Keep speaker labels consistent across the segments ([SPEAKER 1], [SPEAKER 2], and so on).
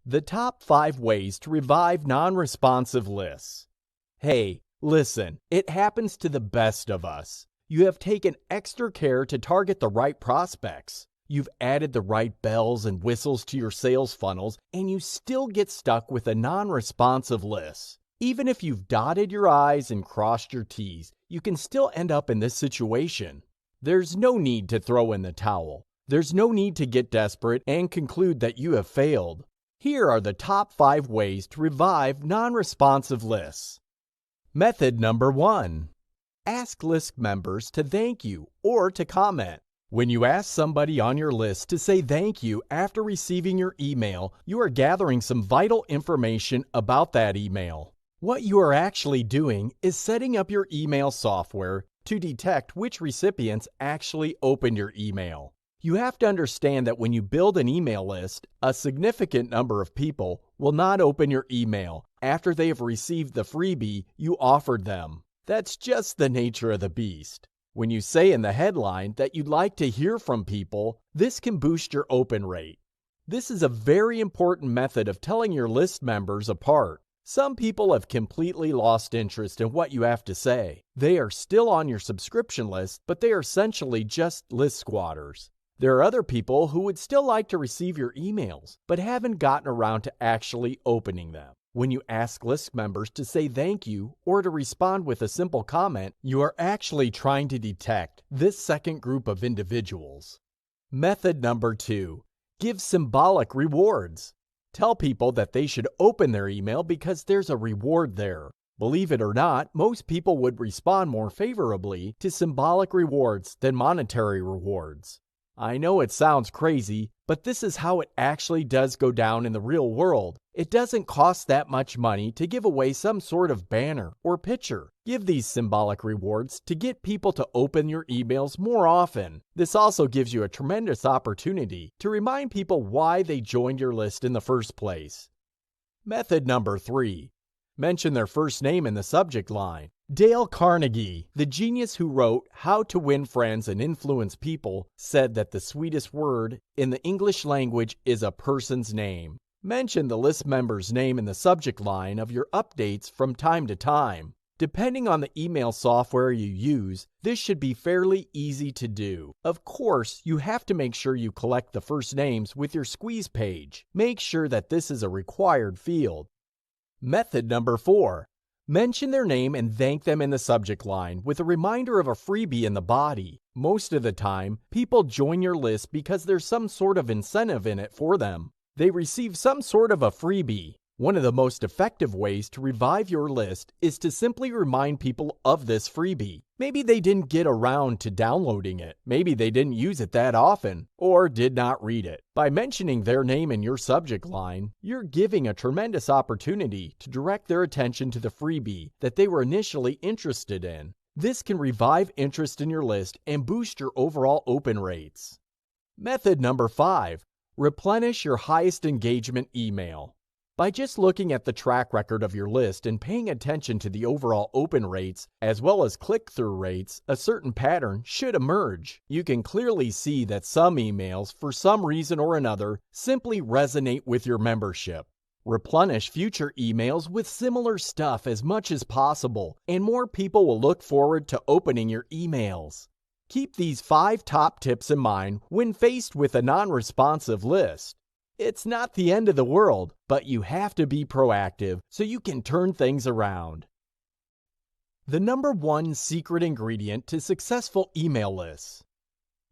[SPEAKER 1] The top 5 ways to revive non-responsive lists. Hey, listen, it happens to the best of us. You have taken extra care to target the right prospects. You've added the right bells and whistles to your sales funnels, and you still get stuck with a non-responsive list. Even if you've dotted your I's and crossed your T's, you can still end up in this situation. There's no need to throw in the towel. There's no need to get desperate and conclude that you have failed. Here are the top 5 ways to revive non-responsive lists. Method number 1. Ask Lisk members to thank you or to comment. When you ask somebody on your list to say thank you after receiving your email, you are gathering some vital information about that email. What you are actually doing is setting up your email software to detect which recipients actually opened your email. You have to understand that when you build an email list, a significant number of people will not open your email after they have received the freebie you offered them. That's just the nature of the beast. When you say in the headline that you'd like to hear from people, this can boost your open rate. This is a very important method of telling your list members apart. Some people have completely lost interest in what you have to say. They are still on your subscription list, but they are essentially just list squatters. There are other people who would still like to receive your emails, but haven't gotten around to actually opening them. When you ask Lisk members to say thank you or to respond with a simple comment, you are actually trying to detect this second group of individuals. Method number 2. Give symbolic rewards. Tell people that they should open their email because there's a reward there. Believe it or not, most people would respond more favorably to symbolic rewards than monetary rewards. I know it sounds crazy, but this is how it actually does go down in the real world. It doesn't cost that much money to give away some sort of banner or picture. Give these symbolic rewards to get people to open your emails more often. This also gives you a tremendous opportunity to remind people why they joined your list in the first place. Method number 3. Mention their first name in the subject line. Dale Carnegie, the genius who wrote How to Win Friends and Influence People, said that the sweetest word in the English language is a person's name. Mention the list member's name in the subject line of your updates from time to time. Depending on the email software you use, this should be fairly easy to do. Of course, you have to make sure you collect the first names with your squeeze page. Make sure that this is a required field. Method number 4. Mention their name and thank them in the subject line with a reminder of a freebie in the body. Most of the time, people join your list because there's some sort of incentive in it for them. They receive some sort of a freebie. One of the most effective ways to revive your list is to simply remind people of this freebie. Maybe they didn't get around to downloading it. Maybe they didn't use it that often or did not read it. By mentioning their name in your subject line, you're giving a tremendous opportunity to direct their attention to the freebie that they were initially interested in. This can revive interest in your list and boost your overall open rates. Method number 5. Replenish your highest engagement email. By just looking at the track record of your list and paying attention to the overall open rates, as well as click-through rates, a certain pattern should emerge. You can clearly see that some emails, for some reason or another, simply resonate with your membership. Replenish future emails with similar stuff as much as possible, and more people will look forward to opening your emails. Keep these 5 top tips in mind when faced with a non-responsive list. It's not the end of the world, but you have to be proactive so you can turn things around. The number 1 secret ingredient to successful email lists.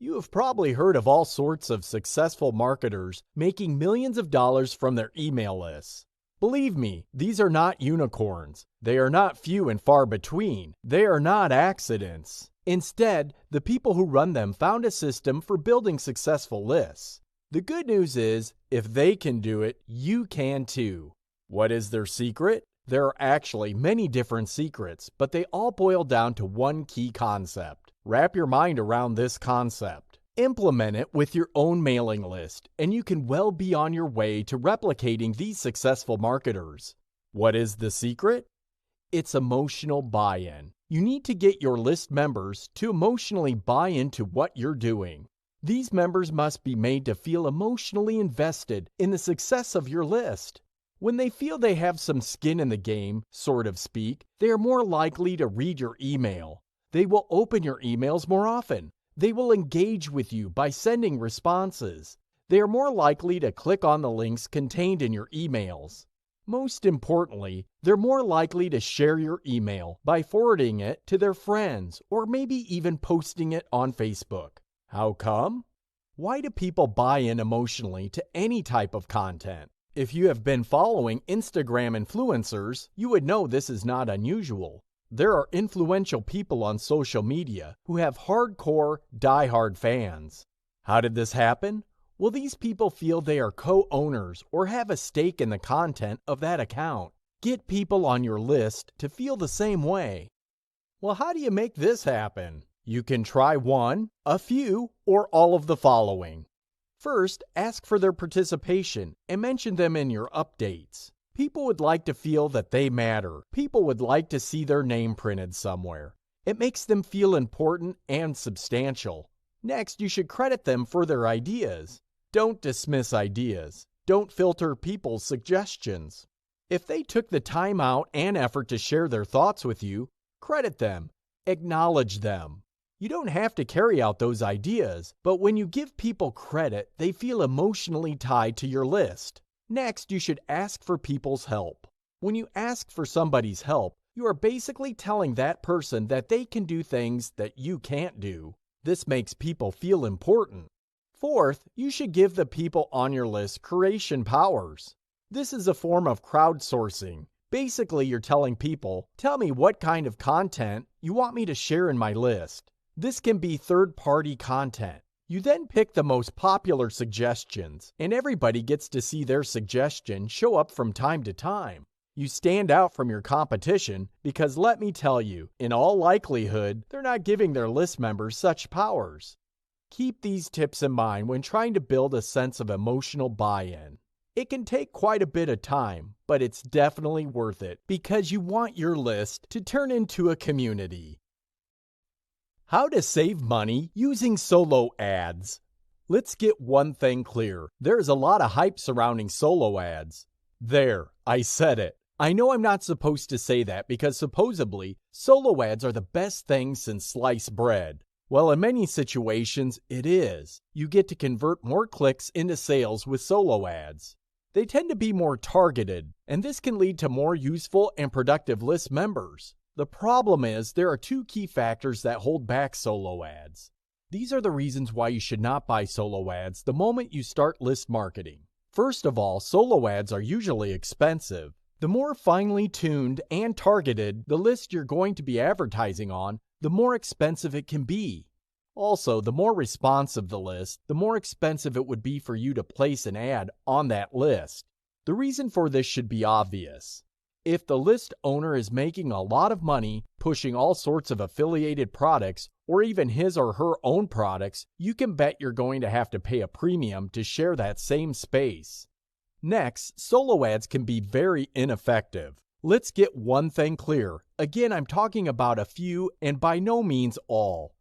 [SPEAKER 1] You have probably heard of all sorts of successful marketers making millions of dollars from their email lists. Believe me, these are not unicorns. They are not few and far between. They are not accidents. Instead, the people who run them found a system for building successful lists. The good news is, if they can do it, you can too. What is their secret? There are actually many different secrets, but they all boil down to one key concept. Wrap your mind around this concept. Implement it with your own mailing list, and you can well be on your way to replicating these successful marketers. What is the secret? It's emotional buy-in. You need to get your list members to emotionally buy into what you're doing. These members must be made to feel emotionally invested in the success of your list. When they feel they have some skin in the game, so to speak, they are more likely to read your email. They will open your emails more often. They will engage with you by sending responses. They are more likely to click on the links contained in your emails. Most importantly, they're more likely to share your email by forwarding it to their friends or maybe even posting it on Facebook. How come? Why do people buy in emotionally to any type of content? If you have been following Instagram influencers, you would know this is not unusual. There are influential people on social media who have hardcore, die-hard fans. How did this happen? Well, these people feel they are co-owners or have a stake in the content of that account. Get people on your list to feel the same way. Well, how do you make this happen? You can try one, a few, or all of the following. First, ask for their participation and mention them in your updates. People would like to feel that they matter. People would like to see their name printed somewhere. It makes them feel important and substantial. Next, you should credit them for their ideas. Don't dismiss ideas. Don't filter people's suggestions. If they took the time out and effort to share their thoughts with you, credit them. Acknowledge them. You don't have to carry out those ideas, but when you give people credit, they feel emotionally tied to your list. Next, you should ask for people's help. When you ask for somebody's help, you are basically telling that person that they can do things that you can't do. This makes people feel important. Fourth, you should give the people on your list creation powers. This is a form of crowdsourcing. Basically, you're telling people, tell me what kind of content you want me to share in my list. This can be third-party content. You then pick the most popular suggestions, and everybody gets to see their suggestion show up from time to time. You stand out from your competition because let me tell you, in all likelihood, they're not giving their list members such powers. Keep these tips in mind when trying to build a sense of emotional buy-in. It can take quite a bit of time, but it's definitely worth it because you want your list to turn into a community. How to save money using solo ads. Let's get one thing clear. There is a lot of hype surrounding solo ads. There, I said it. I know I'm not supposed to say that because supposedly, solo ads are the best thing since sliced bread. Well, in many situations, it is. You get to convert more clicks into sales with solo ads. They tend to be more targeted, and this can lead to more useful and productive list members. The problem is there are two key factors that hold back solo ads. These are the reasons why you should not buy solo ads the moment you start list marketing. First of all, solo ads are usually expensive. The more finely tuned and targeted the list you're going to be advertising on, the more expensive it can be. Also, the more responsive the list, the more expensive it would be for you to place an ad on that list. The reason for this should be obvious. If the list owner is making a lot of money pushing all sorts of affiliated products or even his or her own products, you can bet you're going to have to pay a premium to share that same space. Next, solo ads can be very ineffective. Let's get one thing clear. Again, I'm talking about a few and by no means all.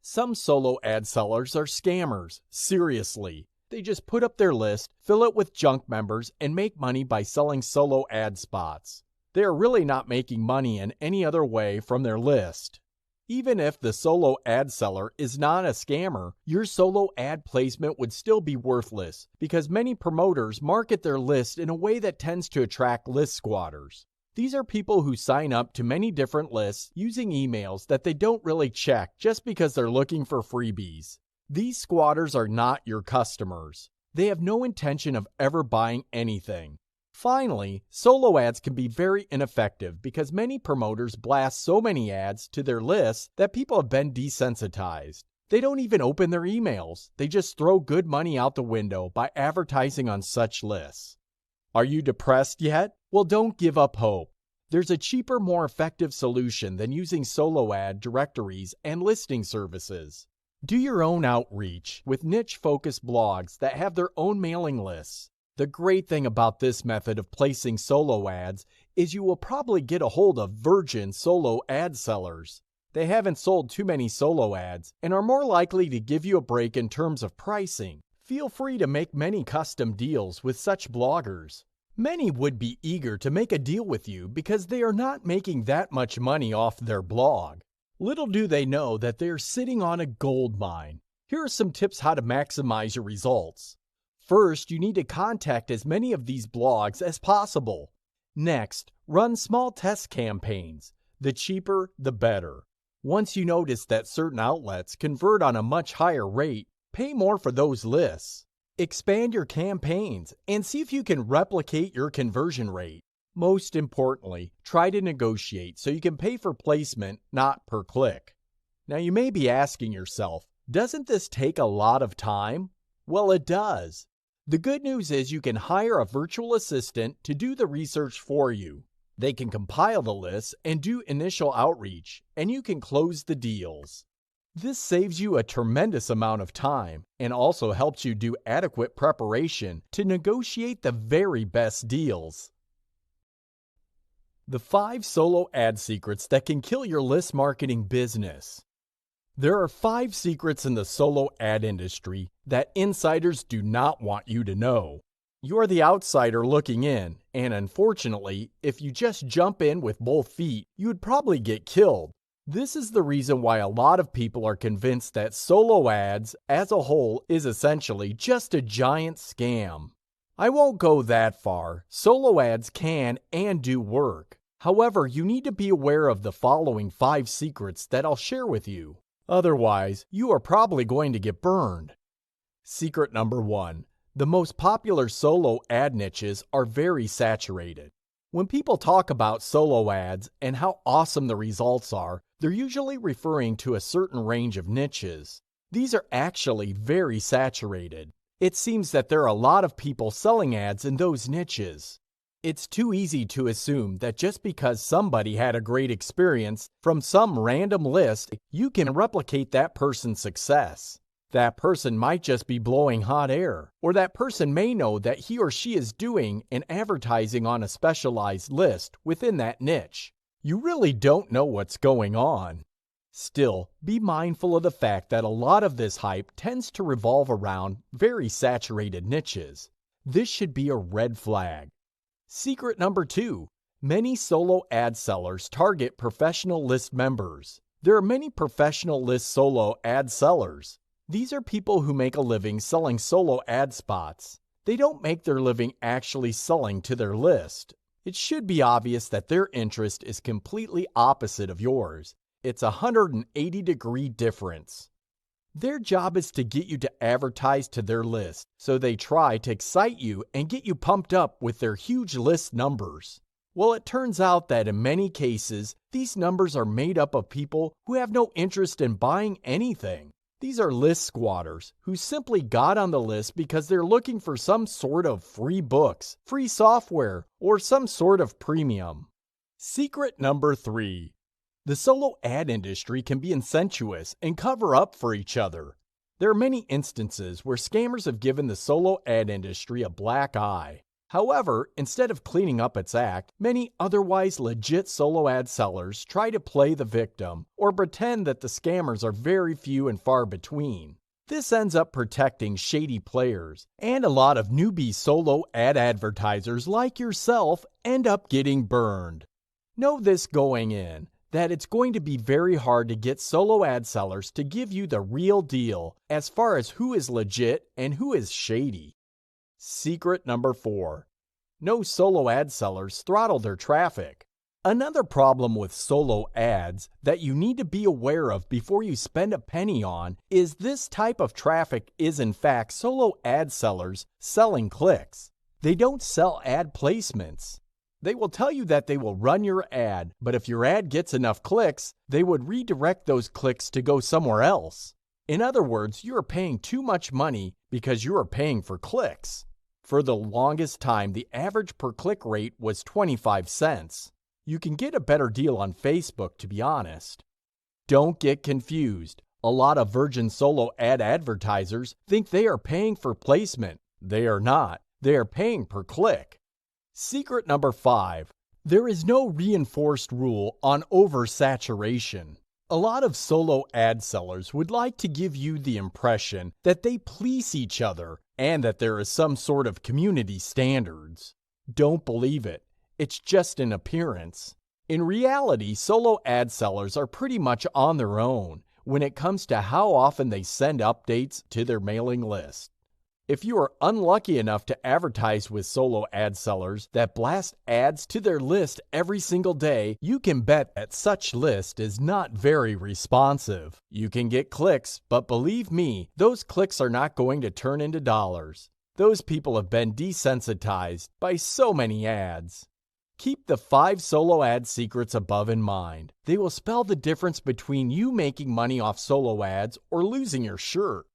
[SPEAKER 1] Some solo ad sellers are scammers. Seriously. They just put up their list, fill it with junk members, and make money by selling solo ad spots. They are really not making money in any other way from their list. Even if the solo ad seller is not a scammer, your solo ad placement would still be worthless because many promoters market their list in a way that tends to attract list squatters. These are people who sign up to many different lists using emails that they don't really check just because they're looking for freebies. These squatters are not your customers. They have no intention of ever buying anything. Finally, solo ads can be very ineffective because many promoters blast so many ads to their lists that people have been desensitized. They don't even open their emails. They just throw good money out the window by advertising on such lists. Are you depressed yet? Well, don't give up hope. There's a cheaper, more effective solution than using solo ad directories and listing services. Do your own outreach with niche-focused blogs that have their own mailing lists. The great thing about this method of placing solo ads is you will probably get a hold of virgin solo ad sellers. They haven't sold too many solo ads and are more likely to give you a break in terms of pricing. Feel free to make many custom deals with such bloggers. Many would be eager to make a deal with you because they are not making that much money off their blog. Little do they know that they are sitting on a gold mine. Here are some tips how to maximize your results. First, you need to contact as many of these blogs as possible. Next, run small test campaigns. The cheaper, the better. Once you notice that certain outlets convert on a much higher rate, pay more for those lists. Expand your campaigns and see if you can replicate your conversion rate. Most importantly, try to negotiate so you can pay for placement, not per click. Now you may be asking yourself, doesn't this take a lot of time? Well, it does. The good news is you can hire a virtual assistant to do the research for you. They can compile the lists and do initial outreach, and you can close the deals. This saves you a tremendous amount of time and also helps you do adequate preparation to negotiate the very best deals. The 5 solo ad secrets that can kill your list marketing business. There are 5 secrets in the solo ad industry that insiders do not want you to know. You are the outsider looking in, and unfortunately, if you just jump in with both feet, you would probably get killed. This is the reason why a lot of people are convinced that solo ads as a whole is essentially just a giant scam. I won't go that far. Solo ads can and do work. However, you need to be aware of the following 5 secrets that I'll share with you. Otherwise, you are probably going to get burned. Secret number 1. The most popular solo ad niches are very saturated. When people talk about solo ads and how awesome the results are, they're usually referring to a certain range of niches. These are actually very saturated. It seems that there are a lot of people selling ads in those niches. It's too easy to assume that just because somebody had a great experience from some random list, you can replicate that person's success. That person might just be blowing hot air, or that person may know that he or she is doing and advertising on a specialized list within that niche. You really don't know what's going on. Still, be mindful of the fact that a lot of this hype tends to revolve around very saturated niches. This should be a red flag. Secret number 2. Many solo ad sellers target professional list members. There are many professional list solo ad sellers. These are people who make a living selling solo ad spots. They don't make their living actually selling to their list. It should be obvious that their interest is completely opposite of yours. It's a 180-degree difference. Their job is to get you to advertise to their list, so they try to excite you and get you pumped up with their huge list numbers. Well, it turns out that in many cases, these numbers are made up of people who have no interest in buying anything. These are list squatters who simply got on the list because they're looking for some sort of free books, free software, or some sort of premium. Secret number 3. The solo ad industry can be incestuous and cover up for each other. There are many instances where scammers have given the solo ad industry a black eye. However, instead of cleaning up its act, many otherwise legit solo ad sellers try to play the victim or pretend that the scammers are very few and far between. This ends up protecting shady players, and a lot of newbie solo ad advertisers like yourself end up getting burned. Know this going in, that it's going to be very hard to get solo ad sellers to give you the real deal as far as who is legit and who is shady. Secret number 4. No solo ad sellers throttle their traffic. Another problem with solo ads that you need to be aware of before you spend a penny on is this type of traffic is in fact solo ad sellers selling clicks. They don't sell ad placements. They will tell you that they will run your ad, but if your ad gets enough clicks, they would redirect those clicks to go somewhere else. In other words, you are paying too much money because you are paying for clicks. For the longest time, the average per click rate was 25 cents. You can get a better deal on Facebook, to be honest. Don't get confused. A lot of virgin solo ad advertisers think they are paying for placement. They are not. They are paying per click. Secret number 5. There is no reinforced rule on oversaturation. A lot of solo ad sellers would like to give you the impression that they police each other and that there is some sort of community standards. Don't believe it. It's just an appearance. In reality, solo ad sellers are pretty much on their own when it comes to how often they send updates to their mailing list. If you are unlucky enough to advertise with solo ad sellers that blast ads to their list every single day, you can bet that such list is not very responsive. You can get clicks, but believe me, those clicks are not going to turn into dollars. Those people have been desensitized by so many ads. Keep the 5 solo ad secrets above in mind. They will spell the difference between you making money off solo ads or losing your shirt.